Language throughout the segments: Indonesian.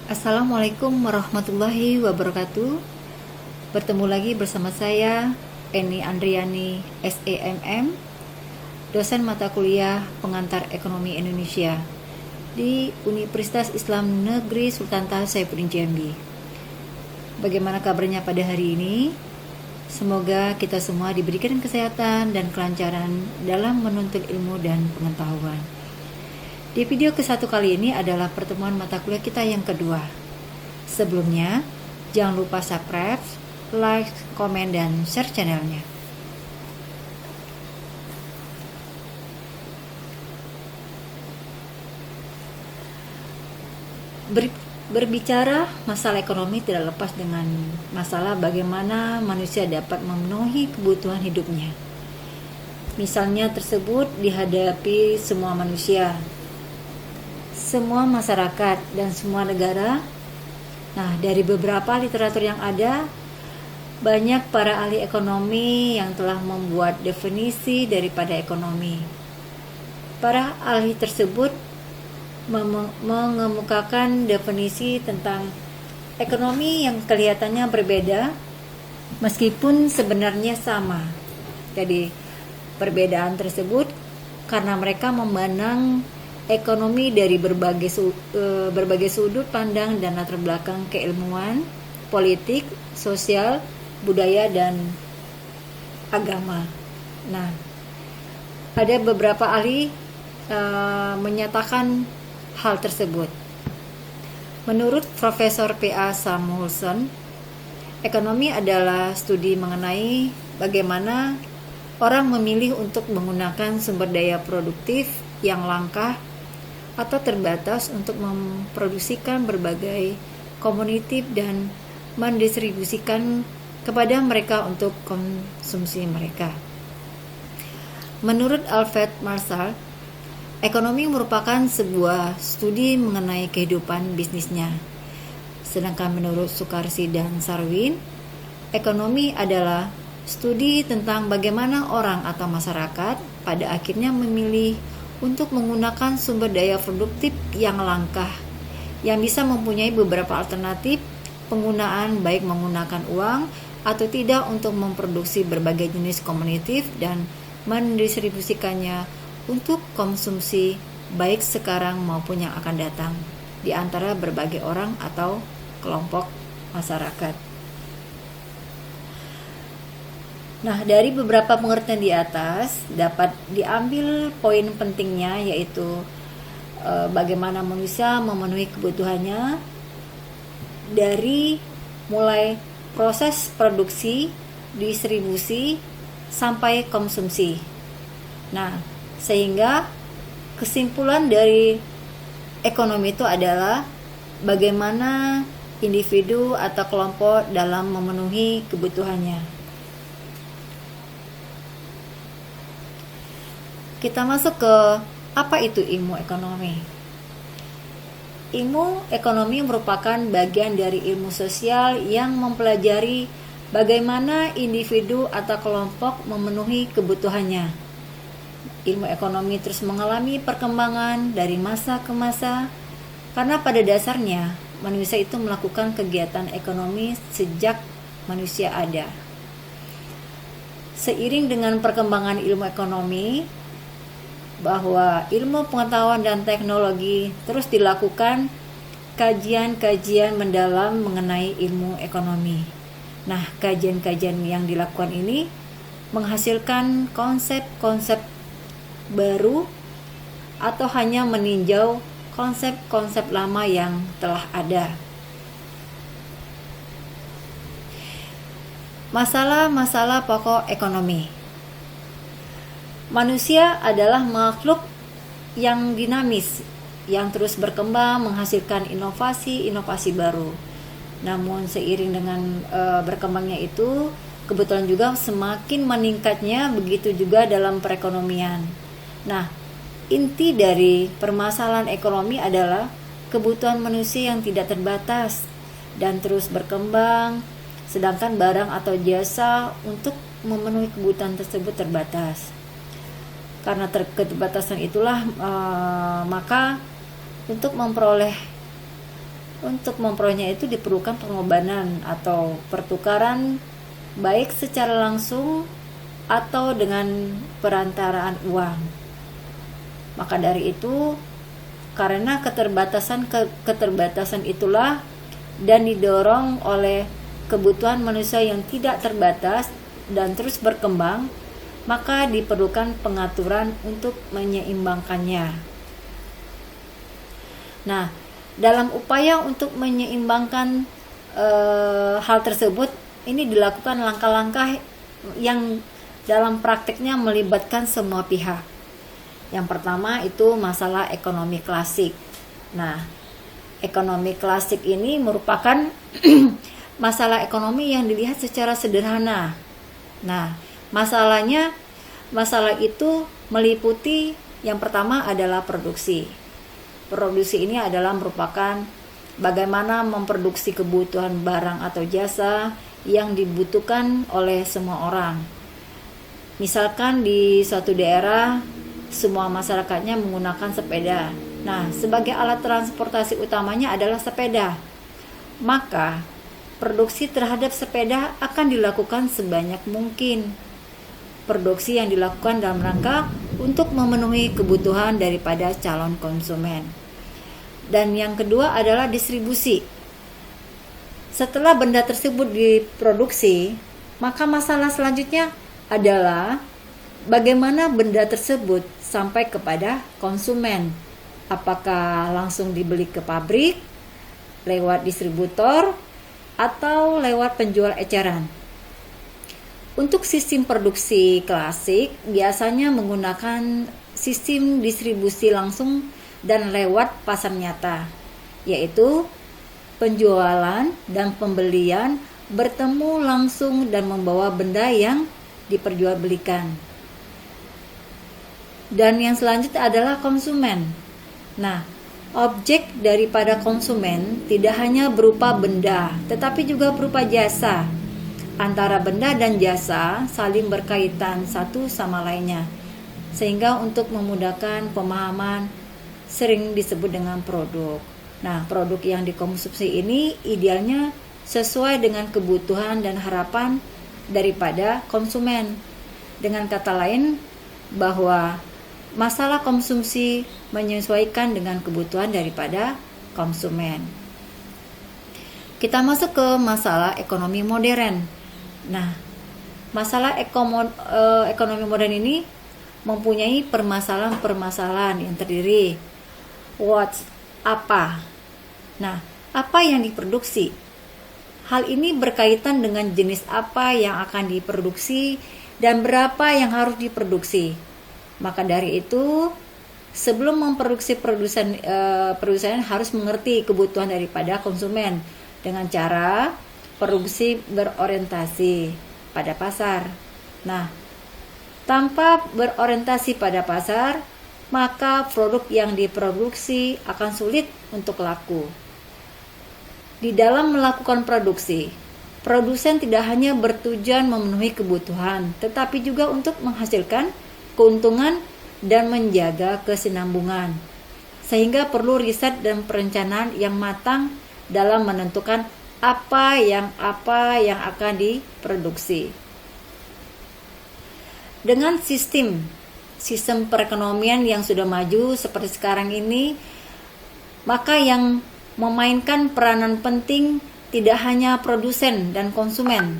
Assalamualaikum warahmatullahi wabarakatuh. Bertemu lagi bersama saya Eni Andriani SEMM, dosen mata kuliah pengantar ekonomi Indonesia di Universitas Islam Negeri Sultan Taha Saifuddin Jambi. Bagaimana kabarnya pada hari ini? Semoga kita semua diberikan kesehatan dan kelancaran dalam menuntut ilmu dan pengetahuan. Di video ke-1 kali ini adalah pertemuan mata kuliah kita yang kedua. Sebelumnya, jangan lupa subscribe, like, komen, dan share channelnya. Berbicara masalah ekonomi tidak lepas dengan masalah bagaimana manusia dapat memenuhi kebutuhan hidupnya. Misalnya tersebut dihadapi semua manusia, semua masyarakat, dan semua negara. Nah, dari beberapa literatur yang ada, banyak para ahli ekonomi yang telah membuat definisi daripada ekonomi. Para ahli tersebut mengemukakan definisi tentang ekonomi yang kelihatannya berbeda, meskipun sebenarnya sama. Jadi, perbedaan tersebut karena mereka memandang ekonomi dari berbagai sudut pandang dan latar belakang keilmuan, politik, sosial, budaya, dan agama. Nah, ada beberapa ahli menyatakan hal tersebut. Menurut Profesor P.A. Samuelson, ekonomi adalah studi mengenai bagaimana orang memilih untuk menggunakan sumber daya produktif yang langka atau terbatas untuk memproduksikan berbagai komoditi dan mendistribusikan kepada mereka untuk konsumsi mereka. Menurut Alfred Marshall, ekonomi merupakan sebuah studi mengenai kehidupan bisnisnya. Sedangkan menurut Sukarsi dan Sarwin, ekonomi adalah studi tentang bagaimana orang atau masyarakat pada akhirnya memilih untuk menggunakan sumber daya produktif yang langka, yang bisa mempunyai beberapa alternatif penggunaan, baik menggunakan uang atau tidak, untuk memproduksi berbagai jenis komoditif dan mendistribusikannya untuk konsumsi baik sekarang maupun yang akan datang di antara berbagai orang atau kelompok masyarakat. Nah, dari beberapa pengertian di atas dapat diambil poin pentingnya, yaitu bagaimana manusia memenuhi kebutuhannya dari mulai proses produksi, distribusi, sampai konsumsi. Nah, sehingga kesimpulan dari ekonomi itu adalah bagaimana individu atau kelompok dalam memenuhi kebutuhannya. Kita masuk ke apa itu ilmu ekonomi. Ilmu ekonomi merupakan bagian dari ilmu sosial yang mempelajari bagaimana individu atau kelompok memenuhi kebutuhannya. Ilmu ekonomi terus mengalami perkembangan dari masa ke masa, karena pada dasarnya manusia itu melakukan kegiatan ekonomi sejak manusia ada. Seiring dengan perkembangan ilmu ekonomi, bahwa ilmu pengetahuan dan teknologi terus dilakukan kajian-kajian mendalam mengenai ilmu ekonomi. Nah, kajian-kajian yang dilakukan ini menghasilkan konsep-konsep baru atau hanya meninjau konsep-konsep lama yang telah ada. Masalah-masalah pokok ekonomi. Manusia adalah makhluk yang dinamis, yang terus berkembang menghasilkan inovasi-inovasi baru. Namun seiring dengan berkembangnya itu, kebetulan juga semakin meningkatnya, begitu juga dalam perekonomian. Nah, inti dari permasalahan ekonomi adalah kebutuhan manusia yang tidak terbatas dan terus berkembang, sedangkan barang atau jasa untuk memenuhi kebutuhan tersebut terbatas. Karena keterbatasan itulah maka untuk memperoleh Untuk memperolehnya itu diperlukan pengorbanan atau pertukaran baik secara langsung atau dengan perantaraan uang. Maka dari itu, karena keterbatasan itulah dan didorong oleh kebutuhan manusia yang tidak terbatas dan terus berkembang, maka diperlukan pengaturan untuk menyeimbangkannya. Nah, dalam upaya untuk menyeimbangkan hal tersebut, ini dilakukan langkah-langkah yang dalam prakteknya melibatkan semua pihak. Yang pertama itu masalah ekonomi klasik. Nah, ekonomi klasik ini merupakan masalah ekonomi yang dilihat secara sederhana. Nah, masalah itu meliputi yang pertama adalah produksi. Produksi ini adalah merupakan bagaimana memproduksi kebutuhan barang atau jasa yang dibutuhkan oleh semua orang. Misalkan di suatu daerah semua masyarakatnya menggunakan sepeda. Nah, sebagai alat transportasi utamanya adalah sepeda. Maka, produksi terhadap sepeda akan dilakukan sebanyak mungkin. Produksi yang dilakukan dalam rangka untuk memenuhi kebutuhan daripada calon konsumen. Dan yang kedua adalah distribusi. Setelah benda tersebut diproduksi, maka masalah selanjutnya adalah bagaimana benda tersebut sampai kepada konsumen. Apakah langsung dibeli ke pabrik, lewat distributor, atau lewat penjual eceran. Untuk sistem produksi klasik biasanya menggunakan sistem distribusi langsung dan lewat pasar nyata, yaitu penjualan dan pembelian bertemu langsung dan membawa benda yang diperjualbelikan. Dan yang selanjutnya adalah konsumen. Nah, objek daripada konsumen tidak hanya berupa benda, tetapi juga berupa jasa. Antara benda dan jasa saling berkaitan satu sama lainnya, sehingga untuk memudahkan pemahaman sering disebut dengan produk. Nah, produk yang dikonsumsi ini idealnya sesuai dengan kebutuhan dan harapan daripada konsumen. Dengan kata lain, bahwa masalah konsumsi menyesuaikan dengan kebutuhan daripada konsumen. Kita masuk ke masalah ekonomi modern. Nah, masalah ekonomi modern ini mempunyai permasalahan-permasalahan yang terdiri apa. Nah, apa yang diproduksi? Hal ini berkaitan dengan jenis apa yang akan diproduksi dan berapa yang harus diproduksi. Maka dari itu, sebelum memproduksi produsen harus mengerti kebutuhan daripada konsumen dengan cara produksi berorientasi pada pasar. Nah, tanpa berorientasi pada pasar, maka produk yang diproduksi akan sulit untuk laku. Di dalam melakukan produksi, produsen tidak hanya bertujuan memenuhi kebutuhan, tetapi juga untuk menghasilkan keuntungan dan menjaga kesinambungan. Sehingga perlu riset dan perencanaan yang matang dalam menentukan apa yang akan diproduksi. Dengan sistem perekonomian yang sudah maju seperti sekarang ini, maka yang memainkan peranan penting tidak hanya produsen dan konsumen,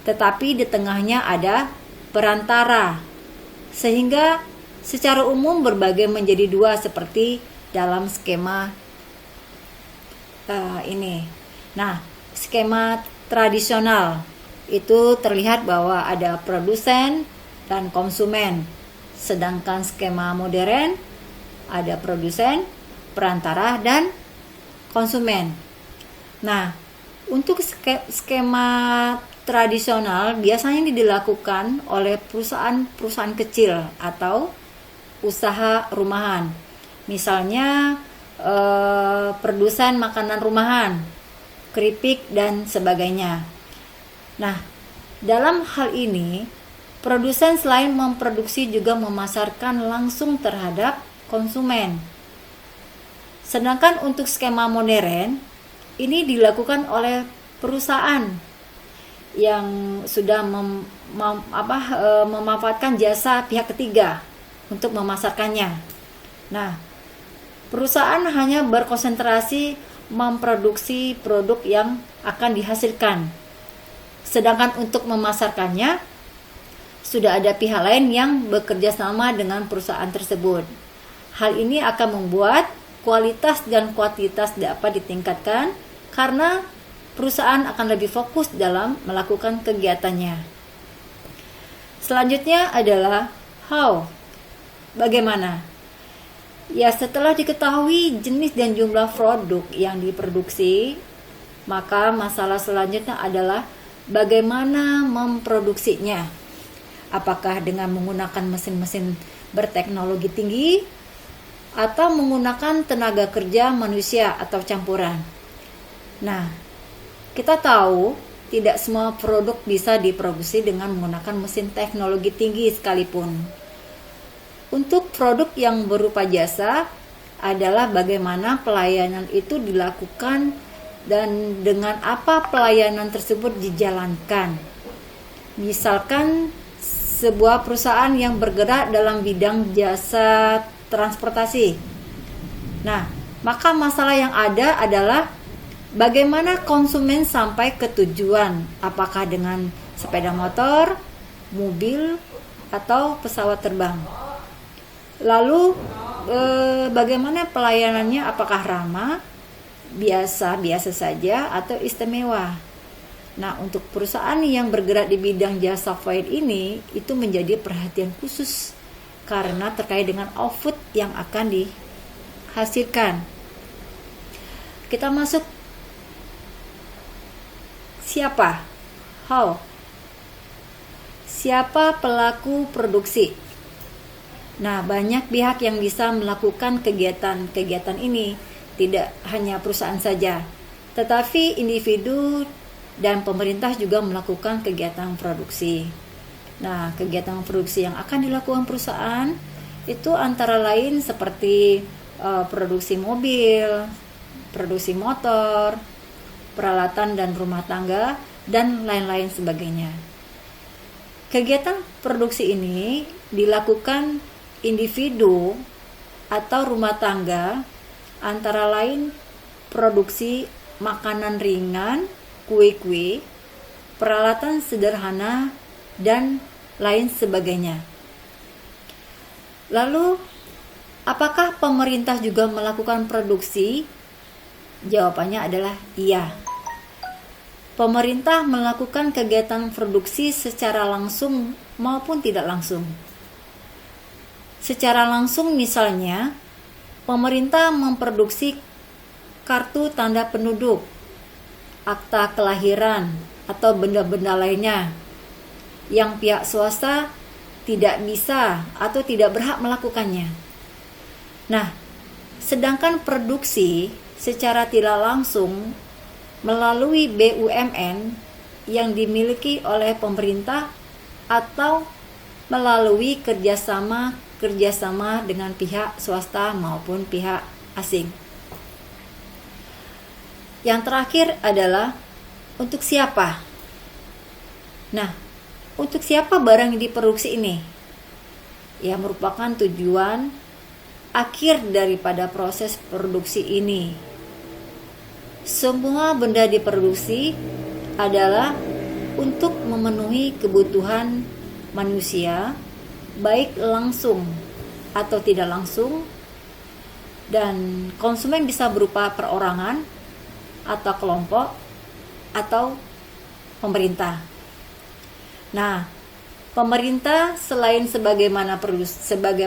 tetapi di tengahnya ada perantara, sehingga secara umum berbagi menjadi dua seperti dalam skema ini. Nah, skema tradisional itu terlihat bahwa ada produsen dan konsumen, sedangkan skema modern ada produsen, perantara, dan konsumen. Nah, untuk skema tradisional biasanya dilakukan oleh perusahaan-perusahaan kecil atau usaha rumahan. Misalnya produsen makanan rumahan, keripik dan sebagainya. Nah, dalam hal ini produsen selain memproduksi juga memasarkan langsung terhadap konsumen. Sedangkan untuk skema modern, ini dilakukan oleh perusahaan yang sudah memanfaatkan jasa pihak ketiga untuk memasarkannya. Nah, perusahaan hanya berkonsentrasi memproduksi produk yang akan dihasilkan. Sedangkan untuk memasarkannya, sudah ada pihak lain yang bekerja sama dengan perusahaan tersebut. Hal ini akan membuat kualitas dan kuantitas dapat ditingkatkan karena perusahaan akan lebih fokus dalam melakukan kegiatannya. Selanjutnya adalah how. Bagaimana? Ya, setelah diketahui jenis dan jumlah produk yang diproduksi, maka masalah selanjutnya adalah bagaimana memproduksinya. Apakah dengan menggunakan mesin-mesin berteknologi tinggi atau menggunakan tenaga kerja manusia atau campuran. Nah, kita tahu tidak semua produk bisa diproduksi dengan menggunakan mesin teknologi tinggi sekalipun. Untuk produk yang berupa jasa adalah bagaimana pelayanan itu dilakukan dan dengan apa pelayanan tersebut dijalankan. Misalkan sebuah perusahaan yang bergerak dalam bidang jasa transportasi. Nah, maka masalah yang ada adalah bagaimana konsumen sampai ke tujuan, apakah dengan sepeda motor, mobil, atau pesawat terbang. Lalu bagaimana pelayanannya, apakah ramah, biasa-biasa saja, atau istimewa. Nah, untuk perusahaan yang bergerak di bidang jasa void ini, itu menjadi perhatian khusus karena terkait dengan output yang akan dihasilkan. Kita masuk siapa? How? Siapa pelaku produksi? Nah, banyak pihak yang bisa melakukan kegiatan-kegiatan ini, tidak hanya perusahaan saja, tetapi individu dan pemerintah juga melakukan kegiatan produksi. Nah, kegiatan produksi yang akan dilakukan perusahaan itu antara lain seperti produksi mobil, produksi motor, peralatan dan rumah tangga, dan lain-lain sebagainya. Kegiatan produksi ini dilakukan individu atau rumah tangga, antara lain produksi makanan ringan, kue-kue, peralatan sederhana, dan lain sebagainya. Lalu, apakah pemerintah juga melakukan produksi? Jawabannya adalah iya. Pemerintah melakukan kegiatan produksi secara langsung maupun tidak langsung. Secara langsung misalnya, pemerintah memproduksi kartu tanda penduduk, akta kelahiran, atau benda-benda lainnya yang pihak swasta tidak bisa atau tidak berhak melakukannya. Nah, sedangkan produksi secara tidak langsung melalui BUMN yang dimiliki oleh pemerintah atau melalui kerjasama dengan pihak swasta maupun pihak asing. Yang terakhir adalah untuk siapa? Nah, untuk siapa barang yang diproduksi ini? Ya, merupakan tujuan akhir daripada proses produksi ini. Semua benda diproduksi adalah untuk memenuhi kebutuhan manusia, baik langsung atau tidak langsung, dan konsumen bisa berupa perorangan atau kelompok atau pemerintah. Nah, pemerintah selain sebagai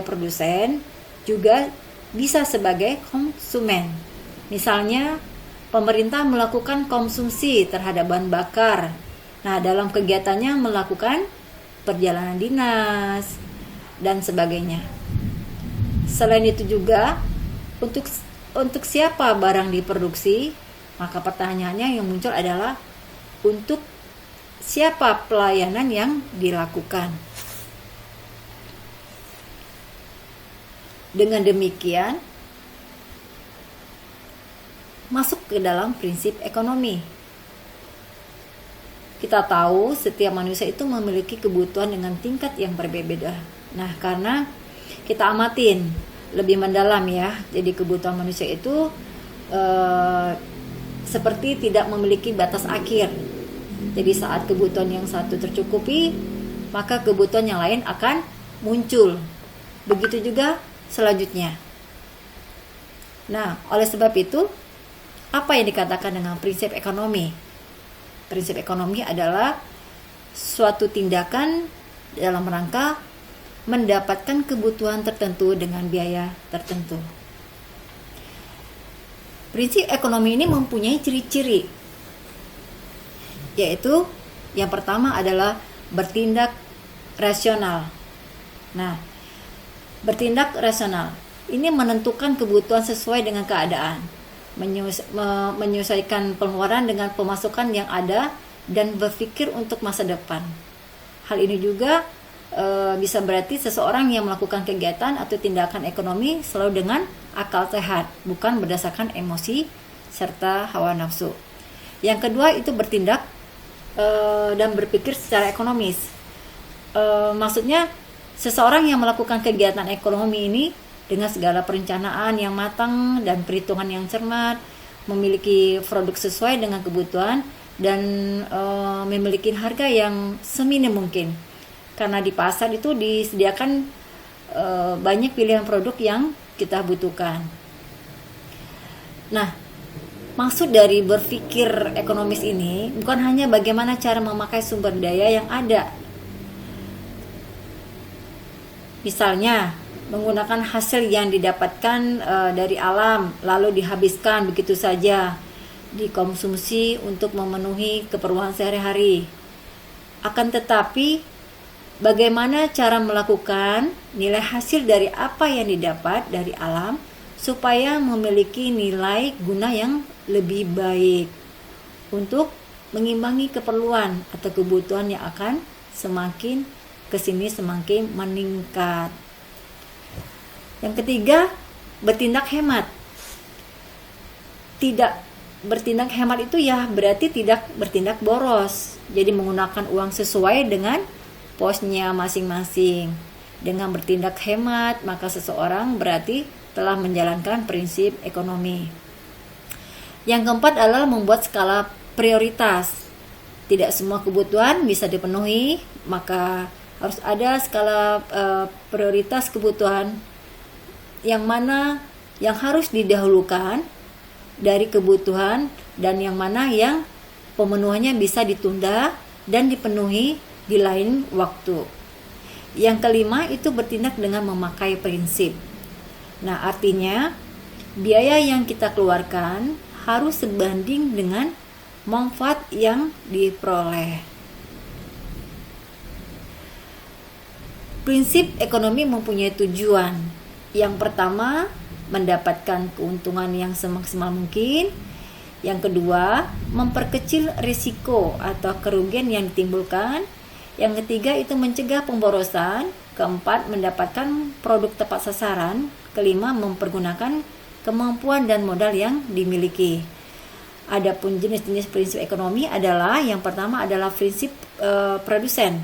produsen juga bisa sebagai konsumen. Misalnya, pemerintah melakukan konsumsi terhadap bahan bakar. Nah, dalam kegiatannya melakukan perjalanan dinas dan sebagainya. Selain itu juga untuk siapa barang diproduksi? Maka pertanyaannya yang muncul adalah untuk siapa pelayanan yang dilakukan. Dengan demikian, masuk ke dalam prinsip ekonomi. Kita tahu setiap manusia itu memiliki kebutuhan dengan tingkat yang berbeda. Nah, karena kita amatin lebih mendalam ya, jadi kebutuhan manusia itu seperti tidak memiliki batas akhir. Jadi saat kebutuhan yang satu tercukupi, maka kebutuhan yang lain akan muncul. Begitu juga selanjutnya. Nah, oleh sebab itu, apa yang dikatakan dengan prinsip ekonomi? Prinsip ekonomi adalah suatu tindakan dalam rangka mendapatkan kebutuhan tertentu dengan biaya tertentu. Prinsip ekonomi ini mempunyai ciri-ciri, yaitu yang pertama adalah bertindak rasional. Nah, bertindak rasional ini menentukan kebutuhan sesuai dengan keadaan, menyesuaikan pengeluaran dengan pemasukan yang ada, dan berpikir untuk masa depan. Hal ini juga bisa berarti seseorang yang melakukan kegiatan atau tindakan ekonomi selalu dengan akal sehat, bukan berdasarkan emosi serta hawa nafsu. Yang kedua itu bertindak dan berpikir secara ekonomis. Maksudnya seseorang yang melakukan kegiatan ekonomi ini dengan segala perencanaan yang matang dan perhitungan yang cermat, memiliki produk sesuai dengan kebutuhan, dan memiliki harga yang seminim mungkin. Karena di pasar itu disediakan banyak pilihan produk yang kita butuhkan. Nah, maksud dari berpikir ekonomis ini bukan hanya bagaimana cara memakai sumber daya yang ada. Misalnya, menggunakan hasil yang didapatkan dari alam lalu dihabiskan begitu saja, dikonsumsi untuk memenuhi keperluan sehari-hari. Akan tetapi, bagaimana cara melakukan nilai hasil dari apa yang didapat dari alam supaya memiliki nilai guna yang lebih baik untuk mengimbangi keperluan atau kebutuhan yang akan semakin kesini semakin meningkat. Yang ketiga, bertindak hemat. Tidak bertindak hemat itu ya berarti tidak bertindak boros. Jadi menggunakan uang sesuai dengan posnya masing-masing. Dengan bertindak hemat, maka seseorang berarti telah menjalankan prinsip ekonomi. Yang keempat adalah membuat skala prioritas. Tidak semua kebutuhan bisa dipenuhi, maka harus ada skala prioritas kebutuhan yang mana yang harus didahulukan dari kebutuhan dan yang mana yang pemenuhannya bisa ditunda dan dipenuhi di lain waktu. Yang kelima itu bertindak dengan memakai prinsip. Nah, artinya biaya yang kita keluarkan harus sebanding dengan manfaat yang diperoleh. Prinsip ekonomi mempunyai tujuan. Yang pertama, mendapatkan keuntungan yang semaksimal mungkin. Yang kedua, memperkecil risiko atau kerugian yang ditimbulkan. Yang ketiga itu mencegah pemborosan. Keempat, mendapatkan produk tepat sasaran. Kelima, mempergunakan kemampuan dan modal yang dimiliki. Adapun jenis-jenis prinsip ekonomi adalah yang pertama adalah prinsip produsen.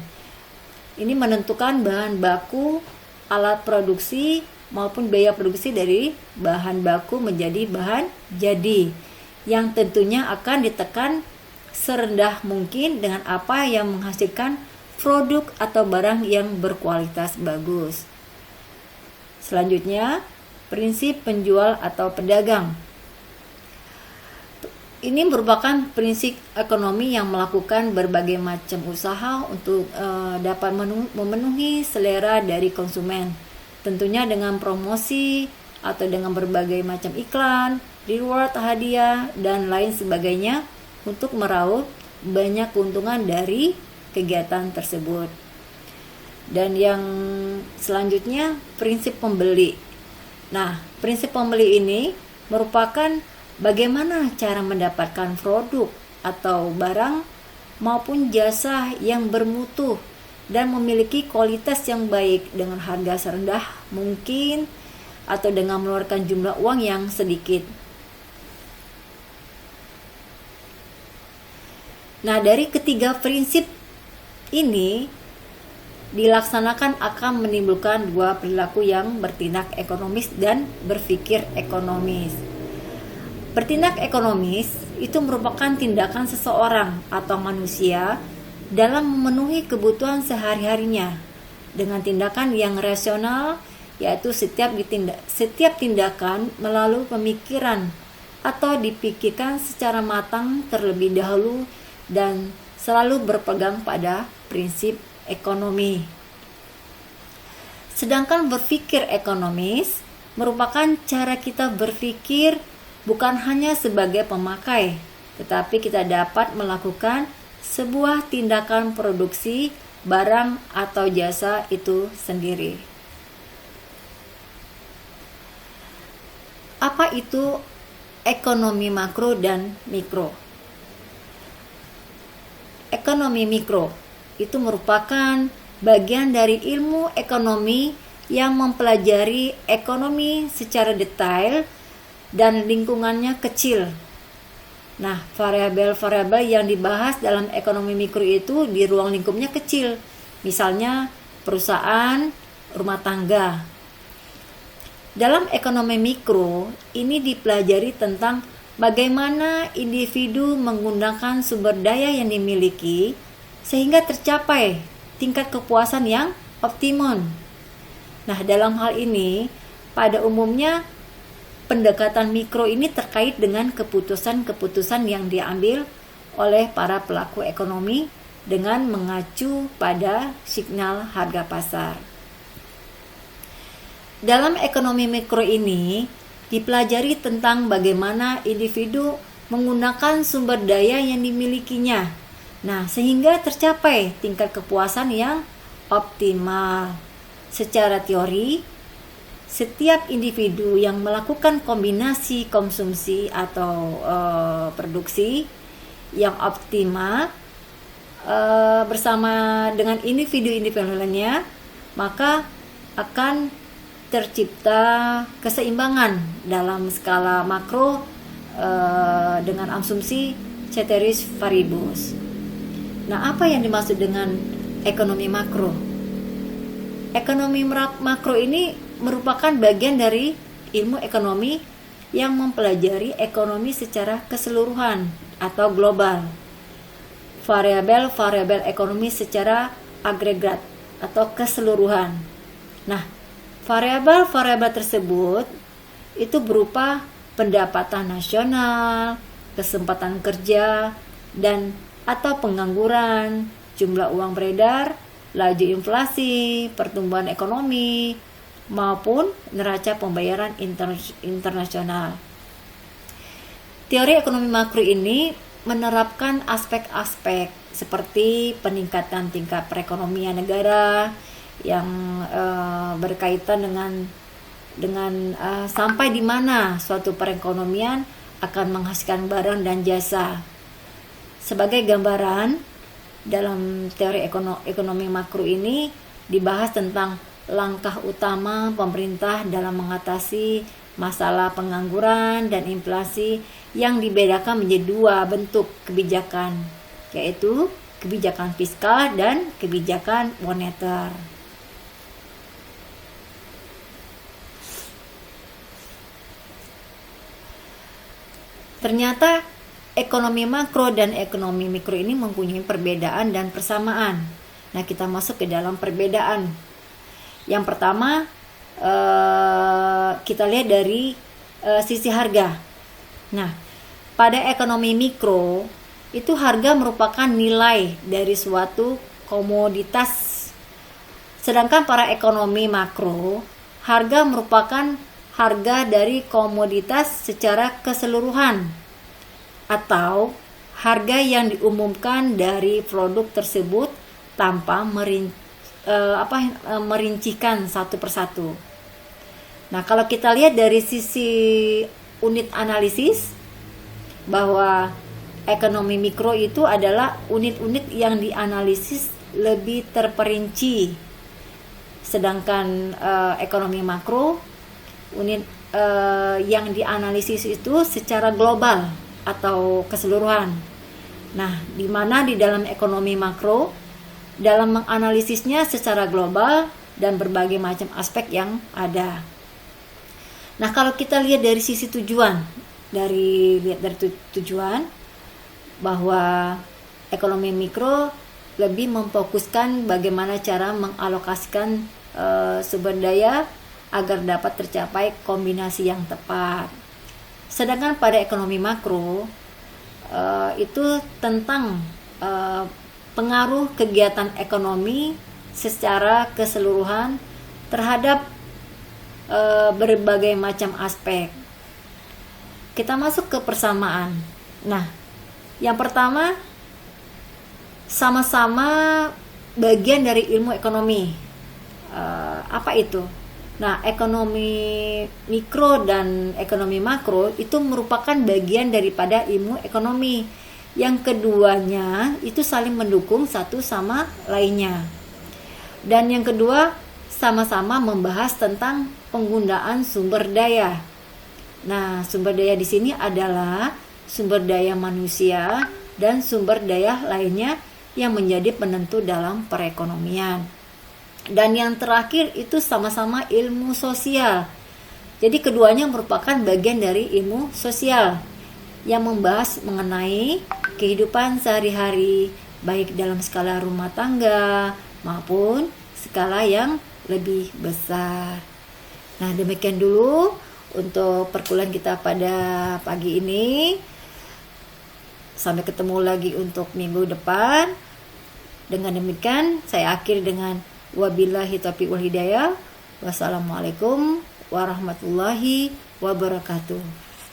Ini menentukan bahan baku, alat produksi maupun biaya produksi dari bahan baku menjadi bahan jadi, yang tentunya akan ditekan serendah mungkin dengan apa yang menghasilkan produk atau barang yang berkualitas bagus. Selanjutnya, prinsip penjual atau pedagang. Ini merupakan prinsip ekonomi yang melakukan berbagai macam usaha untuk dapat memenuhi selera dari konsumen. Tentunya dengan promosi atau dengan berbagai macam iklan, reward, hadiah, dan lain sebagainya untuk meraup banyak keuntungan dari kegiatan tersebut. Dan yang selanjutnya, prinsip pembeli. Nah, prinsip pembeli ini merupakan bagaimana cara mendapatkan produk atau barang maupun jasa yang bermutu dan memiliki kualitas yang baik dengan harga serendah mungkin atau dengan mengeluarkan jumlah uang yang sedikit. Nah, dari ketiga prinsip ini dilaksanakan akan menimbulkan dua perilaku yang bertindak ekonomis dan berpikir ekonomis. Bertindak ekonomis itu merupakan tindakan seseorang atau manusia dalam memenuhi kebutuhan sehari-harinya dengan tindakan yang rasional, yaitu setiap tindakan melalui pemikiran atau dipikirkan secara matang terlebih dahulu dan selalu berpegang pada prinsip ekonomi. Sedangkan berpikir ekonomis merupakan cara kita berpikir bukan hanya sebagai pemakai, tetapi kita dapat melakukan sebuah tindakan produksi barang atau jasa itu sendiri. Apa itu ekonomi makro dan mikro? Ekonomi mikro itu merupakan bagian dari ilmu ekonomi yang mempelajari ekonomi secara detail dan lingkungannya kecil. Nah, variabel-variabel yang dibahas dalam ekonomi mikro itu di ruang lingkupnya kecil. Misalnya perusahaan, rumah tangga. Dalam ekonomi mikro, ini dipelajari tentang bagaimana individu menggunakan sumber daya yang dimiliki sehingga tercapai tingkat kepuasan yang optimum. Nah, dalam hal ini, pada umumnya pendekatan mikro ini terkait dengan keputusan-keputusan yang diambil oleh para pelaku ekonomi dengan mengacu pada signal harga pasar. Dalam ekonomi mikro ini dipelajari tentang bagaimana individu menggunakan sumber daya yang dimilikinya. Nah, sehingga tercapai tingkat kepuasan yang optimal. Secara teori, setiap individu yang melakukan kombinasi konsumsi atau produksi yang optimal bersama dengan individu-individu lainnya, maka akan tercipta keseimbangan dalam skala makro dengan asumsi ceteris paribus. Nah, apa yang dimaksud dengan ekonomi makro? Ekonomi makro ini merupakan bagian dari ilmu ekonomi yang mempelajari ekonomi secara keseluruhan atau global. Variabel-variabel ekonomi secara agregat atau keseluruhan. Nah, variabel-variabel tersebut itu berupa pendapatan nasional, kesempatan kerja, dan atau pengangguran, jumlah uang beredar, laju inflasi, pertumbuhan ekonomi, maupun neraca pembayaran internasional. Teori ekonomi makro ini menerapkan aspek-aspek seperti peningkatan tingkat perekonomian negara yang berkaitan dengan sampai di mana suatu perekonomian akan menghasilkan barang dan jasa. Sebagai gambaran, dalam teori ekonomi makro ini dibahas tentang langkah utama pemerintah dalam mengatasi masalah pengangguran dan inflasi yang dibedakan menjadi dua bentuk kebijakan, yaitu kebijakan fiskal dan kebijakan moneter. Ternyata ekonomi makro dan ekonomi mikro ini mempunyai perbedaan dan persamaan. Nah, kita masuk ke dalam perbedaan. Yang pertama, kita lihat dari sisi harga. Nah, pada ekonomi mikro, itu harga merupakan nilai dari suatu komoditas. Sedangkan para ekonomi makro, harga merupakan harga dari komoditas secara keseluruhan atau harga yang diumumkan dari produk tersebut tanpa merincikan satu persatu. Nah, kalau kita lihat dari sisi unit analisis, bahwa ekonomi mikro itu adalah unit-unit yang dianalisis lebih terperinci, sedangkan ekonomi makro unit yang dianalisis itu secara global atau keseluruhan. Nah, di mana di dalam ekonomi makro, dalam menganalisisnya secara global dan berbagai macam aspek yang ada. Nah, kalau kita lihat dari sisi tujuan, dari tujuan bahwa ekonomi mikro lebih memfokuskan bagaimana cara mengalokasikan sumber daya agar dapat tercapai kombinasi yang tepat. Sedangkan pada ekonomi makro itu tentang pengaruh kegiatan ekonomi secara keseluruhan terhadap berbagai macam aspek. Kita masuk ke persamaan. Nah, yang pertama, sama-sama bagian dari ilmu ekonomi. Apa itu? Nah, ekonomi mikro dan ekonomi makro itu merupakan bagian daripada ilmu ekonomi. Yang keduanya itu saling mendukung satu sama lainnya. Dan yang kedua, sama-sama membahas tentang penggunaan sumber daya. Nah, sumber daya di sini adalah sumber daya manusia dan sumber daya lainnya yang menjadi penentu dalam perekonomian. Dan yang terakhir itu sama-sama ilmu sosial. Jadi keduanya merupakan bagian dari ilmu sosial yang membahas mengenai kehidupan sehari-hari, baik dalam skala rumah tangga maupun skala yang lebih besar. Nah, demikian dulu untuk perkuliahan kita pada pagi ini. Sampai ketemu lagi untuk minggu depan. Dengan demikian saya akhiri dengan wabillahi taufiq wal hidayah. Wassalamualaikum warahmatullahi wabarakatuh.